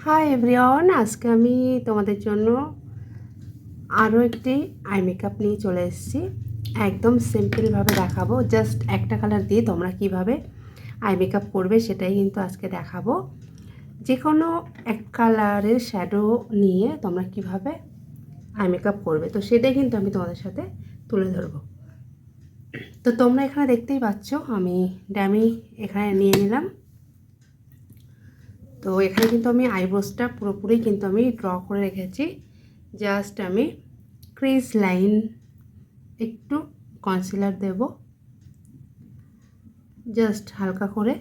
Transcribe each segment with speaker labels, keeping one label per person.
Speaker 1: Hi everyone, আজকে আমি তোমাদের জন্য আরও একটি আই মেকআপ নিয়ে চলে এসেছি। একদম সিম্পলভাবে দেখাবো, জাস্ট একটা কালার দিয়ে তোমরা কিভাবে আই মেকআপ করবে সেটাই কিন্তু আজকে দেখাবো। যে কোনো এক কালারের শ্যাডো নিয়ে তোমরা কিভাবে আই মেকআপ করবে, তো সেটাই কিন্তু আমি তোমাদের সাথে তুলে ধরবো। তো তোমরা এখানে দেখতেই পাচ্ছ আমি ড্যামি এখানে নিয়ে নিলাম। তো এখানে কিন্তু আমি আইব্রোসটা পুরোপুরি কিন্তু আমি ড্র করে রেখেছি। জাস্ট আমি ক্রিজ লাইন একটু কনসিলার দেব, জাস্ট হালকা করে।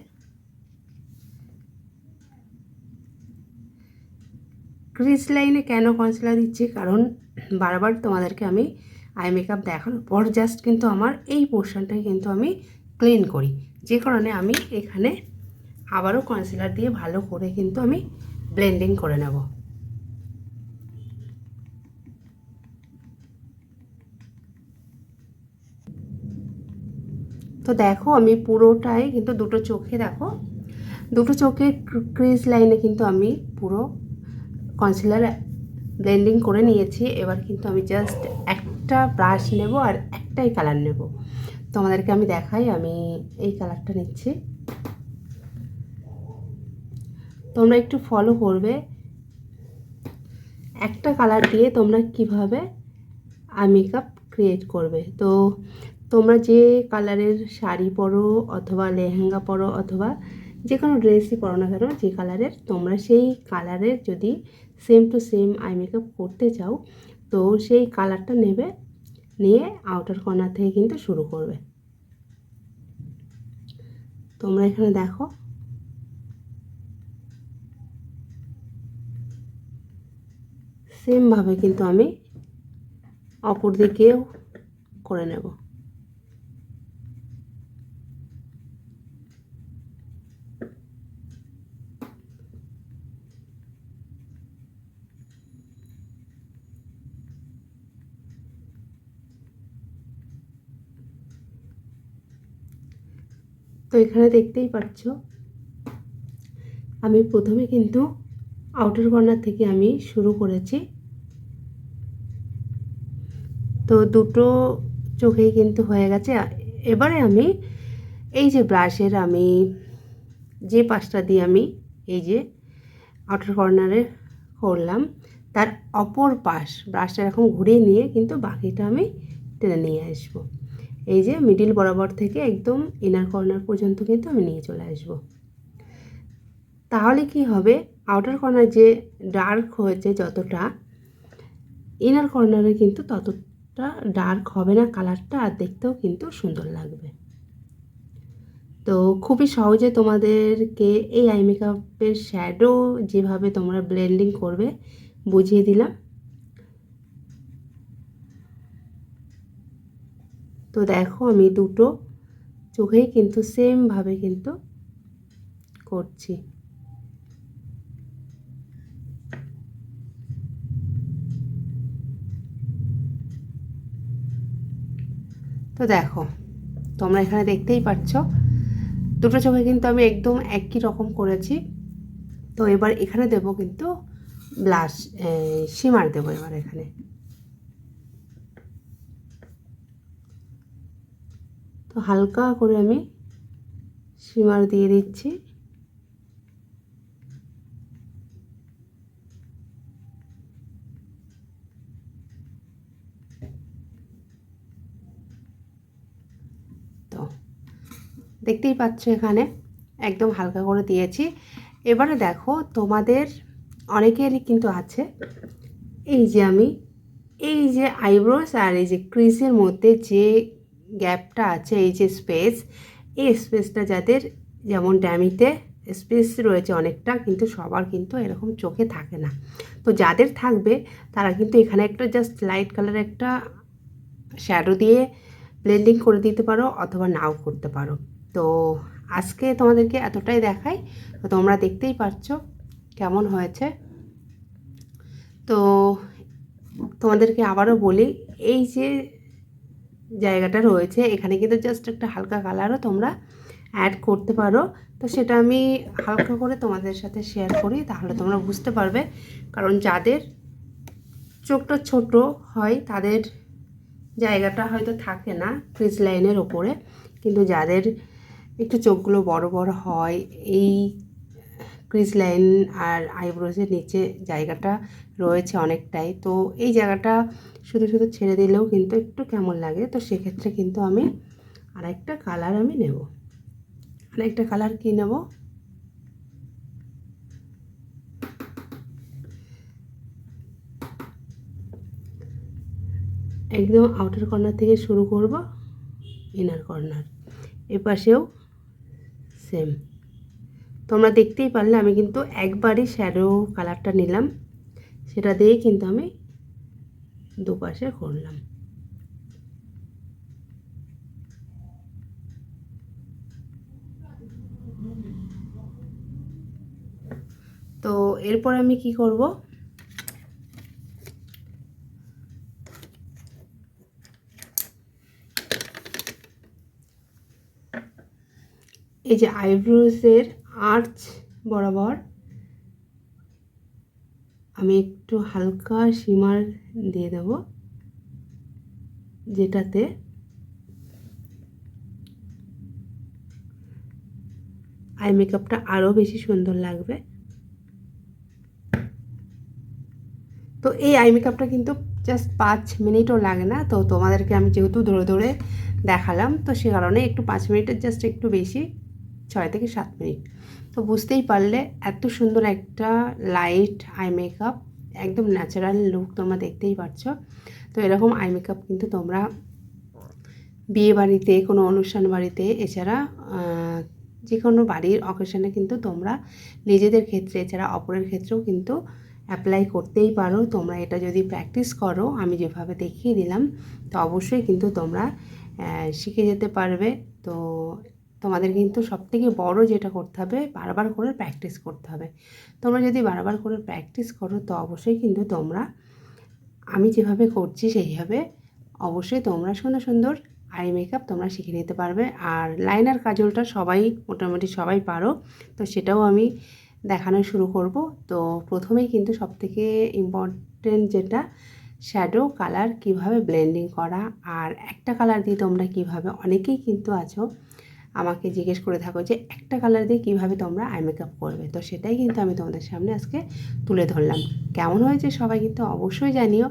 Speaker 1: ক্রিজ লাইনে কেন কনসিলার দিচ্ছি, কারণ বারবার তোমাদেরকে আমি আই মেকআপ দেখানোর পর জাস্ট কিন্তু আমার এই পোর্শনটাই কিন্তু আমি ক্লিন করি, যে কারণে আমি এখানে আবারও কনসিলার দিয়ে ভালো করে কিন্তু আমি ব্লেন্ডিং করে নেব। তো দেখো আমি পুরোটাই কিন্তু দুটো চোখে, দেখো দুটো চোখে ক্রিজ লাইনে কিন্তু আমি পুরো কনসিলার ব্লেন্ডিং করে নিয়েছি। এবার কিন্তু আমি জাস্ট একটা ব্রাশ নেব আর একটাই কালার নেব। তোমাদেরকে আমি দেখাই, আমি এই কালারটা নিচ্ছি, তোমরা একটু ফলো করবে। একটা কালার দিয়ে তোমরা কিভাবে আই মেকআপ ক্রিয়েট করবে। তো তোমরা যে কালারের শাড়ি পরো অথবা লেহেঙ্গা পরো অথবা যে কোনো ড্রেসই পরো না কেন, যে কালারের, তোমরা সেই কালারের যদি same to same eye makeup করতে চাও, তো সেই কালারটা নেবে, নিয়ে আউটার কর্নার থেকে কিন্তু শুরু করবে। তোমরা এখানে দেখো সেমভাবে কিন্তু আমি অপর দিকেও করে নেব। তো এখানে দেখতেই পাচ্ছ আমি প্রথমে কিন্তু আউটার কর্নার থেকে আমি শুরু করেছি। তো দুটো চোখেই কিন্তু হয়ে গেছে। এবারে আমি এই যে ব্রাশের আমি যে পাশটা দিয়ে আমি এই যে আউটার কর্নারে করলাম, তার অপর পাশ ব্রাশটা এরকম ঘুরিয়ে নিয়ে কিন্তু বাকিটা আমি টেনে নিয়ে আসবো। এই যে মিডিল বরাবর থেকে একদম ইনার কর্নার পর্যন্ত কিন্তু আমি নিয়ে চলে আসব। তাহলে কি হবে, আউটার কর্নার যে ডার্ক হয়েছে যতটা, ইনার কর্নারে কিন্তু ততটা ডার্ক হবে না কালারটা, আর দেখতেও কিন্তু সুন্দর লাগবে। তো খুবই সহজে তোমাদেরকে এই আই মেকআপের শ্যাডো যেভাবে তোমরা ব্লেন্ডিং করবে বুঝিয়ে দিলাম। তো দেখো আমি দুটো চোখেই কিন্তু সেমভাবে কিন্তু করছি। তো দেখো তোমরা এখানে দেখতেই পাচ্ছ দুটো চোখে কিন্তু আমি একদম একই রকম করেছি। তো এবার এখানে দেব কিন্তু ব্লাশ, শিমার দেবো এবার এখানে। তো হালকা করে আমি শিমার দিয়ে দিচ্ছি। তো দেখতেই পাচ্ছ এখানে একদম হালকা করে দিয়েছি। এবারে দেখো তোমাদের অনেকেরই কিন্তু আছে এই যে আমি এই যে আইব্রোস আর এই যে ক্রিজের মধ্যে যে গ্যাপটা আছে, এই যে স্পেস, এই স্পেসটা যাদের, যেমন ড্যামিতে স্পেস রয়েছে অনেকটা, কিন্তু সবার কিন্তু এরকম চোখে থাকে না। তো যাদের থাকবে তারা কিন্তু এখানে একটা জাস্ট লাইট কালার একটা শ্যাডো দিয়ে ব্লেন্ডিং করে দিতে পারো অথবা নাও করতে পারো। তো আজকে তোমাদেরকে এতটাই দেখাই। তো তোমরা দেখতেই পাচ্ছ কেমন হয়েছে। তো তোমাদেরকে আবারও বলি, এই যে জায়গাটা রয়েছে এখানে কিন্তু জাস্ট একটা হালকা কালারও তোমরা অ্যাড করতে পারো। তো সেটা আমি হালকা করে তোমাদের সাথে শেয়ার করি, তাহলে তোমরা বুঝতে পারবে। কারণ যাদের চোখটা ছোট হয় তাদের জায়গাটা হয়তো থাকে না ক্রিজ লাইনের ওপরে, কিন্তু যাদের একটু চোখগুলো বড় বড় হয়, এই ক্রিজ লাইন আর আইব্রোজের নিচে জায়গাটা রয়েছে অনেকটাই, তো এই জায়গাটা শুধু শুধু ছেড়ে দিলেও কিন্তু একটু কেমন লাগে। তো সেক্ষেত্রে কিন্তু আমি আরেকটা কালার নেব। আরেকটা কালার কি নেব, একদম আউটার কর্নার থেকে শুরু করব, ইনার কর্নার, এপাশেও সেম। তোমরা দেখতেই পারলে আমি কিন্তু একবারই শ্যাডো কালারটা নিলাম, সেটা দিয়ে কিন্তু আমি দুপাশে করলাম। তো এরপর আমি কি করব, এই যে আইব্রোজের আর্চ বরাবর আমি একটু হালকা শিমার দিয়ে দেব, যেটাতে আই মেকআপটা আরও বেশি সুন্দর লাগবে। তো এই আই মেকআপটা কিন্তু জাস্ট 5 মিনিটও লাগে না। তো তোমাদেরকে আমি যেহেতু ধরে ধরে দেখালাম, তো সে কারণে একটু 5 মিনিটের জাস্ট একটু বেশি, 6 থেকে 7 মিনিট। তো বুঝতেই পারলে এত সুন্দর একটা লাইট আই মেকআপ, একদম ন্যাচারাল লুক তোমরা দেখতেই পাচ্ছ। তো এরকম আই মেকআপ কিন্তু তোমরা বিয়ে বাড়িতে, কোনো অনুষ্ঠান বাড়িতে, এছাড়া যে কোনো বাড়ির অকেশনে কিন্তু তোমরা নিজেদের ক্ষেত্রে এছাড়া অপরের ক্ষেত্রেও কিন্তু অ্যাপ্লাই করতেই পারো। তোমরা এটা যদি প্র্যাকটিস করো আমি যেভাবে দেখিয়ে দিলাম, তো অবশ্যই কিন্তু তোমরা শিখে যেতে পারবে। তো তোমাদের কিন্তু সবথেকে বড় যেটা করতে হবে, বারবার করে প্র্যাকটিস করতে হবে। তোমরা যদি বারবার করে প্র্যাকটিস করো তো অবশ্যই কিন্তু তোমরা আমি যেভাবে করছি সেইভাবে অবশ্যই তোমরা সুন্দর সুন্দর আই মেকআপ তোমরা শিখে নিতে পারবে। আর লাইনার কাজলটা সবাই মোটামুটি সবাই পারো, তো সেটাও আমি দেখানো শুরু করব। তো প্রথমেই কিন্তু সবথেকে ইম্পর্টেন্ট যেটা, শ্যাডো কালার কিভাবে ব্লেন্ডিং করা, আর একটা কালার দিয়ে তোমরা কিভাবে, অনেকেই কিন্তু আছো আমাকে জিজ্ঞেস করে থাকো যে একটা কালার দিয়ে কিভাবে তোমরা আই মেকআপ করবে। তো সেটাই কিন্তু আমি তোমাদের সামনে আজকে তুলে ধরলাম। কেমন হয়েছে সবাই কিন্তু অবশ্যই জানিও।